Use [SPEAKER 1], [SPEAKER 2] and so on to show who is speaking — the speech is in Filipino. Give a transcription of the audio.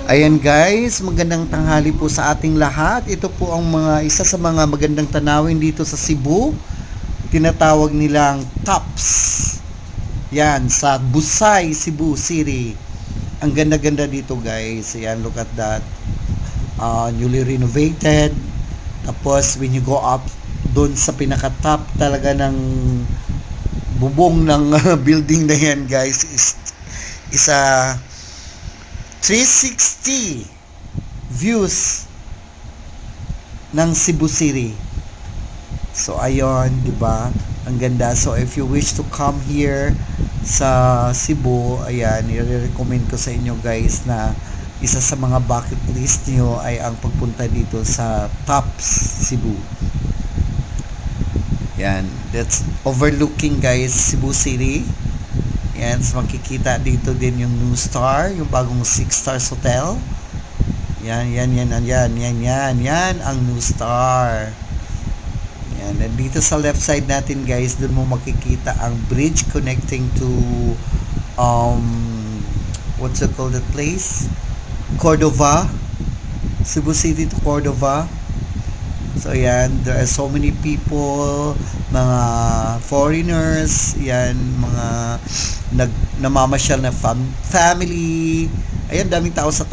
[SPEAKER 1] Ayan guys, magandang tanghali po sa ating lahat. Ito po ang isa sa mga magandang tanawin dito sa Cebu. Tinatawag nilang Tops. Yan, sa Busay, Cebu City. Ang ganda-ganda dito guys. Ayan, look at that. Newly renovated. Tapos when you go up doon sa pinaka-top talaga ng bubong ng building na yan guys is a 360 views ng Cebu City. So ayun, 'di ba? Ang ganda. So if you wish to come here sa Cebu, ayan, i-recommend ko sa inyo guys na isa sa mga bucket list niyo ay ang pagpunta dito sa Tops Cebu. Yan, that's overlooking guys Cebu City. Yan, so makikita dito din yung New Star, yung bagong 6 stars hotel. Yan ang New Star. Yan, and dito sa left side natin guys, doon mo makikita ang bridge connecting to what's it called, that place? Cordova. Cebu City to Cordova. So yan, there are so many people, mga foreigners, yan, mga namamasyal na family. Ayan, daming tao sa